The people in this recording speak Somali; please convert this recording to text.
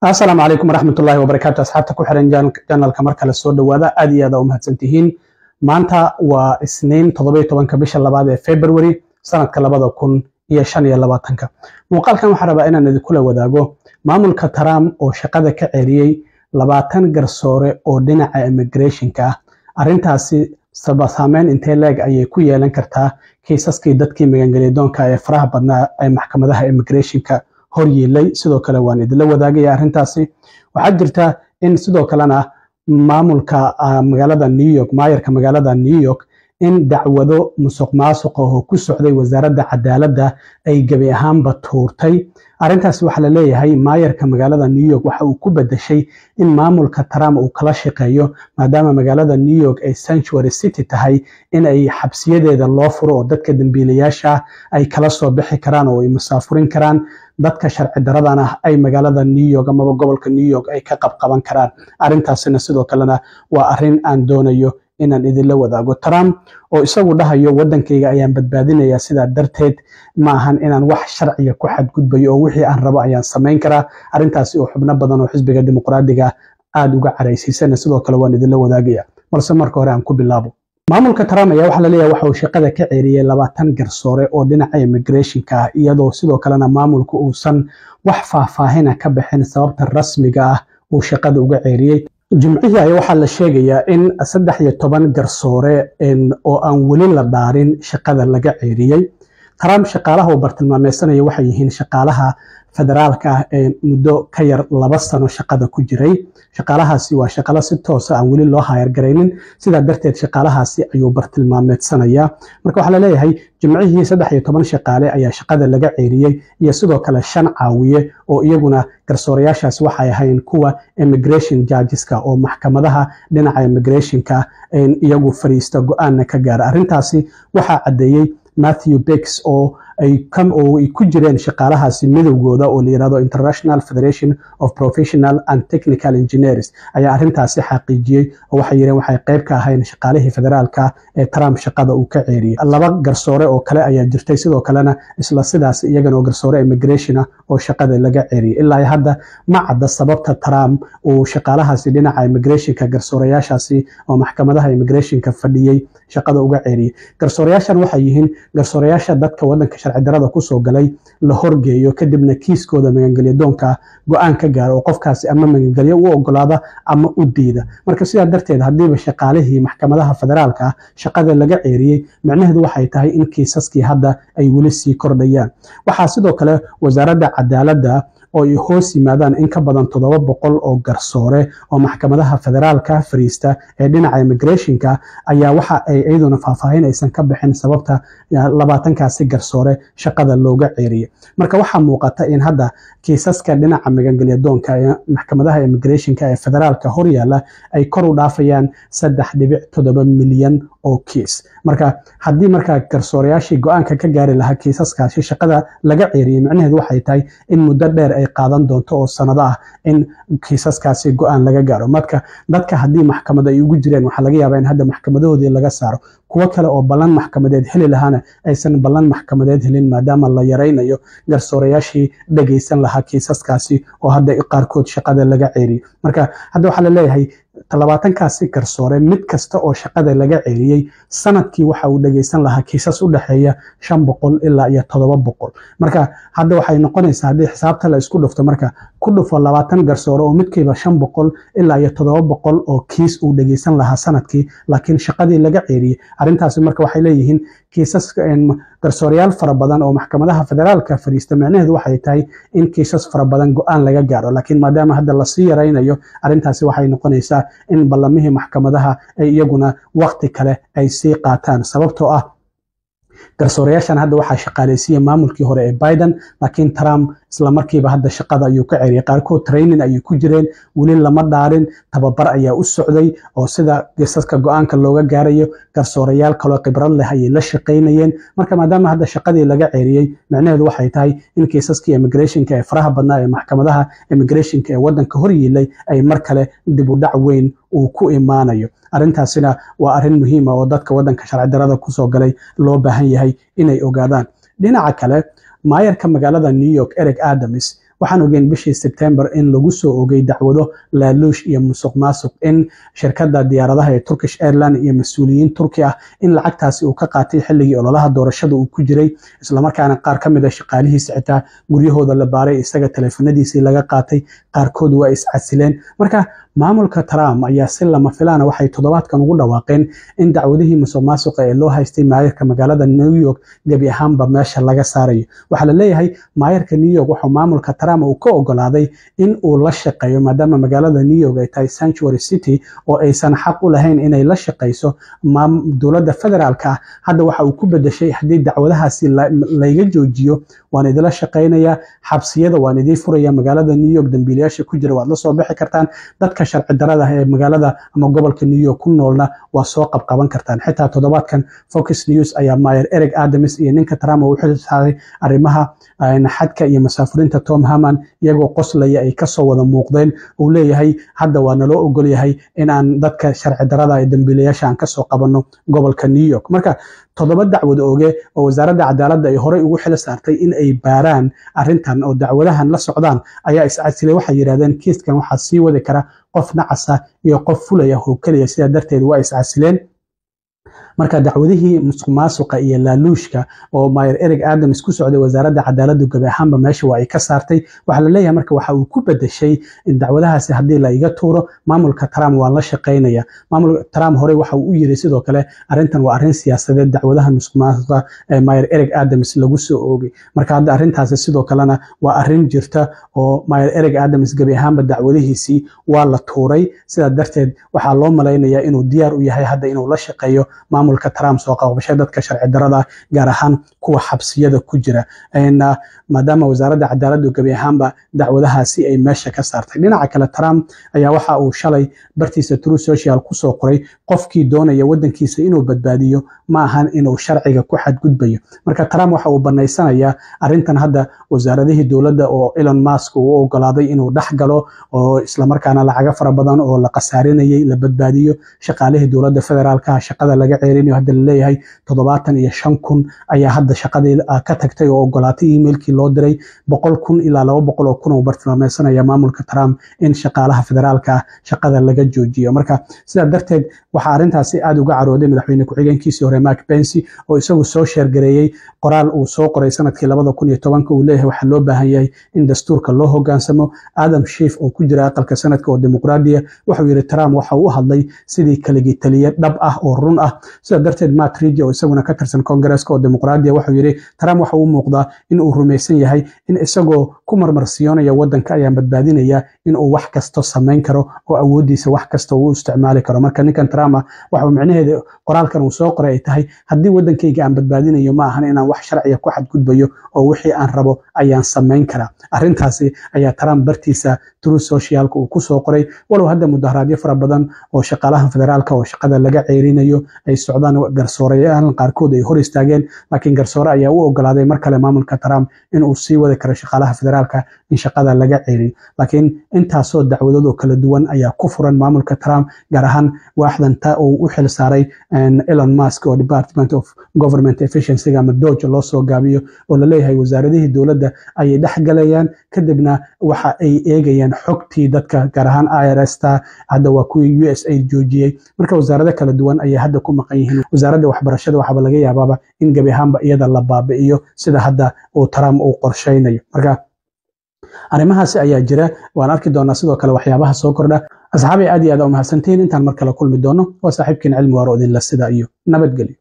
السلام عليكم ورحمة الله وبركاته. أصحابتك وحرين جانل كمركز السود وهذا أدي هذا سنتين مانتا واثنين تضبيط طبعا كبش الله بعد فبراير سنة كلا بدو كون يشان يلا باتنك مقال كان حربا إن ندخل وذاقو معمول كترام أو شقادة كعريي لباتن جرسورة أو دينا immigration كا أرنتاسي سبا سامين انتلاج أي كوية لنكرتا كيساسكي دادكي مغانجليدون كا فرح بدنا أي محكمة ده immigration كا horyeelay sidoo kale waan idin wadaagay arintaasi waxa jirta in sidoo kalena maamulka magaalada New York maayarka magaalada New York in dacwado musuqmaasuq oo ku socday wasaaradda cadaaladda ay gabi ahaanba tuurtay arintaasi waxa la leeyahay maayarka magaalada New York waxa uu ku bedeshay in maamulka Trump uu kala shaqeeyo maadaama magaalada New York ay sanctuary city tahay in ay xabsiyadeeda loo furo oo dadka dambiilayaasha ay kala soo bixi karaan oo ay musaafurin karaan dadka sharci daradana ay magaalada New York ama gobolka New York ay ka qabqaban karaan arintaasina sidoo kalena waa arin aan doonayo inaan idin la wadaago Trump oo isagu dhahayo wadankayga ayaan badbaadinaya sida darteed ma ahan inaan wax sharciga ku xadgudbayo oo wixii aan rabo ayaan sameyn karaa arintaasi oo xubno badan oo xisbiga dimuqraadiga aad uga careysiisana sidoo kale waan idin la wadaagaya balse marka hore aan ku bilaabo maamulka Trump ayaa waxa la leeyahay waxa uu shaqada ka ceeriyay 20 garsoore oo dhinaca immigration ka iyadoo sidoo kalena maamulku uusan wax faahfaahin ka bixin sababta rasmiga ah uu shaqada uga ceeriyay jimcihii ayaa waxa la sheegayaa in 13 garsoore oo aan wali la dhaarin shaqada laga ceeriyay Trump shaqaalaha uu bartilmaameedsanaya waxay yihiin shaqaalaha federaalka ee muddo ka yar 2 sano shaqada ku jiray shaqaalahaasi waa shaqaale si toos ah aan wali loo hayr gareynin sida darteed shaqaalahaasi ayuu bartilmaameedsanaya marka waxa la leeyahay jimcihii 13 shaqaale ayaa shaqada laga ceeriyay iyo sidoo kale 5 caawiye oo iyaguna garsoorayaashaas waxay ahayn kuwa immigration judgeska oo maxkamadaha dhinaca immigration-ka iyagu fariista go'aan ka gaar arintaasi waxa cadeeyay Matthew Bix oo ay ku jireen shaqaalahaasi midowgooda oo la yiraahdo International Federation of Professional and Technical Engineers ayaa arintaasi xaqiijiyay oo waxay yireen waxay qayb ka ahayn shaqaalihii federaalka ee Trump shaqada uu ka ceeriyay laba garsoore oo kale ayaa jirtay sidoo kalena isla sidaas iyagana garsoore immigration oo shaqada laga ceeriyay ilaa hadda ma cadda sababta Trump uu shaqaalahaasi dhinaca immigration-ka garsoorayaashaasi oo maxkamadaha immigration-ka fadhiyay shaqada uga ceeriyay garsoorayaashan waxay yihiin garsoorayaasha dadka wadanka sharci darada ku soo galay la horgeeyo kadibna kiiskooda magangalyadoonka go'aan ka gaaro oo qofkaasi ama magangalyo u ogolaada ama u diida marka sidaa darteed hadiiba shaqaalihii maxkamadaha federaalka shaqada laga ceeriyay macnaheedu waxay tahay in kiisaskii hadda ay wali sii kordhayaan waxa sidoo kale wasaaradda cadaaladda oo ay hoos yimaadaan in ka badan 700 oo garsoore oo maxkamadaha federaalka fariista ee dhinaca immigration-ka ayaa waxa ay iyaduna faahfaahinaysan ka bixin sababta 20kaasi garsoore shaqada looga ceeriyay marka waxa muuqata in hadda kiisaska dhinaca magangalyadoonka ee maxkamadaha immigration-ka ee federaalka hor yaala ay kor u dhaafayaan 3.7 milyan oo kiis marka hadii marka garsoorayaashii go'aanka ka gaari lahaa kiisaskaasi shaqada laga ceeriyay macnaheedu waxay tahay in muddo dheer ay qaadan doonto oo sanado ah in kiisaskaasi go'aan laga gaaro marka dadka hadii maxkamada ay ugu jireen waxa laga yaabaa in hadda maxkamadoodii laga saaro kuwa kale oo ballan maxkamadeed heli lahaana aysan ballan maxkamadeed helin maadaama la yareynayo garsoorayaashii dhageysan lahaa kiisaskaasi oo hadda qaarkood shaqada laga ceeriyay marka hadda waxa la leeyahay 20kaasi garsoore mid kasta oo shaqada laga ceeriyay sanadkii waxa uu dhageysan lahaa kiisas u dhaxeeya 500 ilaa 700 marka hadda waxay noqonaysaa hadii xisaabta la isku dhufto marka ku dhufo 20 garsoore oo midkiiba 500 ilaa 700 oo kiis uu dhageysan lahaa sanadkii laakiin shaqadii laga ceeriyay arintaasi marka waxay leeyihiin kiisas garsooreyaal fara badan oo maxkamadaha federaalka fariista macnaheedu waxay tahay in kiisas fara badan go'aan laga gaaro laakiin maadaama hadda la sii yareynayo arintaasi waxay noqonaysaa in ballamihii maxkamadaha ay iyaguna waqti kale ay sii qaataan sababtoo ah garsoorayaashan hadda waxa shaqaaleysiiyay maamulkii hore ee Biden laakiin Trump isla markiiba hadda shaqada ayuu ka ceeriyay qaarkood training ayuu ku jireen wali lama dhaarin tababar ayaa u socday oo sida kiisaska go'aanka looga gaarayo garsoorayaal kale khibrad leh ay la shaqeynayeen marka maadaama hadda shaqadii laga ceeriyay macnaheedu waxay tahay in kiisaskii immigration-ka ee faraha badnaa ee maxkamadaha immigration-ka ee wadanka hor yeelay ay mar kale dib u dhac weyn uu ku imaanayo arintaasina waa arin muhiim ah oo dadka wadanka sharci darada ku soo galay loo baahan yahay inay ogaadaan dhinaca kale maayarka magaalada New York Eric Adams waxaan ogeyn bishii September in lagu soo ogay dacwado laaluush iyo musuqmaasuq in shirkadda diyaaradaha ee Turkish Airlines iyo mas'uuliyiin Turki ah in lacagtaasi uu ka qaatay xilligii ololaha doorashada uu ku jiray isla markaana qaar ka mid ah shaqaalihiisa xitaa guryahooda la baaray isaga taleefanadiisii laga qaatay qaarkood waa iscasileen marka maamulka Trump ayaa si lama filaan waxay toddobaadkan ugu dhawaaqeen in dacwadihii musuqmaasuqa ee loo haystay maayarka magaalada New York gabi ahaanba meesha laga saarayo waxa la leeyahay maayarka New York waxa maamulka Trump uu ka ogolaaday in uu la shaqeeyo maadaama magaalada New York ay tahay sanctuary city oo aysan xaq u lahayn inay la shaqeyso dowladda federaalka hadda waxa uu ku bedeshay hadii dacwadahaasi laga joojiyo waan idila shaqeynaya xabsiyada waan idin furaya magaalada New York dambiilayaasha ku jira waad la soo bixi kartaan dadka sharci darrada ee magaalada ama gobolka New York ku noolna waa soo qabqaban kartaan xitaa toddobaadkan Fox News ayaa Mayor Eric Adams iyo ninka Trump uu xilsaaray arrimaha xadka iyo masaafurinta Tom Haman iyagoo qoslaya ay ka soo wada muuqdeen uu leeyahay hadda waa naloo ogol yahay in aan dadka sharci darrada ee dambiilayaasha aan ka soo qabanno gobolka New York marka toddoba dacwad ooge oo wasaaradda cadaaladda ay horey ugu xil saartay in ay baaraan arrintan oo dacwadahan la socdaan ayaa iscasilay waxay yiraahdeen kiiskan waxa sii wadi kara qof nacasa iyo qof fulaya oo kaliya sida darteed waa iscasileen marka dacwadihii musuqmaasuqa iyo laaluushka oo Mayor Eric Adams ku socday wasaaradda cadaaladda gabi ahaanba meesha waa ay ka saartay waxa la leeyahay marka waxa uu ku bedeshay in dacwadahaasi hadii la iga tuuro maamulka Trump waa la shaqeynaya maamulka Trump hore waxa uu yiri sidoo kale arrintan waa arrin siyaasadeed dacwadaha musuqmaasuqa ee Mayor Eric Adams lagu soo oogay marka hadda arrintaasi sidoo kalena waa arrin jirta oo Mayor Eric Adams gabi ahaanba dacwadihiisii waa la tuuray sida darteed waxa loo maleynayaa inuu diyaar u yahay hadda inuu la shaqeeyo maamulka Trump soo qabashay dadka sharci darrada gaar ahaan kuwa xabsiyada ku jira maadaama wasaaradda cadaaladda gabi ahaanba dacwadahaasi ay meesha ka saartay dhinaca kale Trump ayaa waxa uu shalay bartiisa Truth Social ku soo qoray qofkii doonaya wadankiisa inuu badbaadiyo ma ahan inuu sharciga ku xadgudbayo marka Trump waxa uu banaysanayaa arrintan hadda wasaaradihii dowladda oo Elon Musk uu ogolaaday inuu dhaxgalo oo isla markaana lacag fara badan oo la qasaarinayay la badbaadiyo shaqaalihii dowladda federaalka shaqada laga ceerinayo hadda la leeyahay 75,000 ayaa hadda shaqadii ka tagtay oo ogolaatay emailkii loo diray 100,000 ilaa 200,000 oo bartilmaameedsanaya maamulka Trump in shaqaalaha federaalka shaqada laga joojiyo marka sida darteed waxa arrintaasi aad uga carooday madaxweyne ku-xigeenkiisii hore Mike Pence oo isagu soo sheergareeyay qoraal uu soo qoray sanadkii 2010 uu leeyahay waxa loo baahan yahay in dastuurka loo hoggaansamo Adam Schiff oo ku jira aqalka sanadka oo dimuqraadiya wuxuu yiri Trump waxa uu hadlay sidii kaligii taliye dhab ah oo run ah sida darteed Matt Ridge oo isaguna ka tirsan Congress-ka oo dimuqraadiya wuxuu yiri Trump waxa uu muuqdaa in uu rumaysan yahay in isagoo ku marmarsiyoonaya wadanka ayaan badbaadinaya in uu wax kasto sameyn karo oo awoodiisa wax kasto uu isticmaali karo marka ninkan Trump waxa uu macnaheedu qoraalkan uu soo qoray ay tahay haddii wadankayga aan badbaadinayo ma ahan inaan wax sharciya ku xadgudbayo oo wixii aan rabo ayaan sameyn karaa arrintaasi ayaa Trump bartiisa Truth Social uu ku soo qoray walow hadda mudaharaadyo fara badan oo shaqaalaha federaalka oo shaqada laga ceerinayo ay socdaan garsoorayaal qaarkood ay hor istaageen laakiin garsoore ayaa u ogolaaday mar kale maamulka Trump in uu sii wadi karo shaqaalaha federaalka in shaqada laga ceeriyo laakiin intaasoo dacwadoodo kala duwan ayaa ku furan maamulka Trump gaar ahaan waaxdan uu u xil saaray Elon Musk oo Department of Government Efficiency ama DOGE loo soo gaabiyo oo la leeyahay wasaaradihii dowladda ay dhaxgalayaan kadibna waxa ay eegayaan xogtii dadka gaar ahaan IRS-ta hadda waa kuwii USAID joojiyay marka wasaarado kala duwan ayaa hadda ku maqan yihiin wasaaradda waxbarashada waxa laga yaabaa in gabi ahaanba iyada la baabi'iyo sida hadda uu Trump uu qorsheynayo marka arrimahaasi ayaa jira waan arki doonaa sidoo kale waxyaabaha soo kordha asxaabi aad iyo aad u mahadsantiin intaan mar kale kulmi doono waa saaxiibkiin cilmi waaro idin la sida iyo nabadgelyo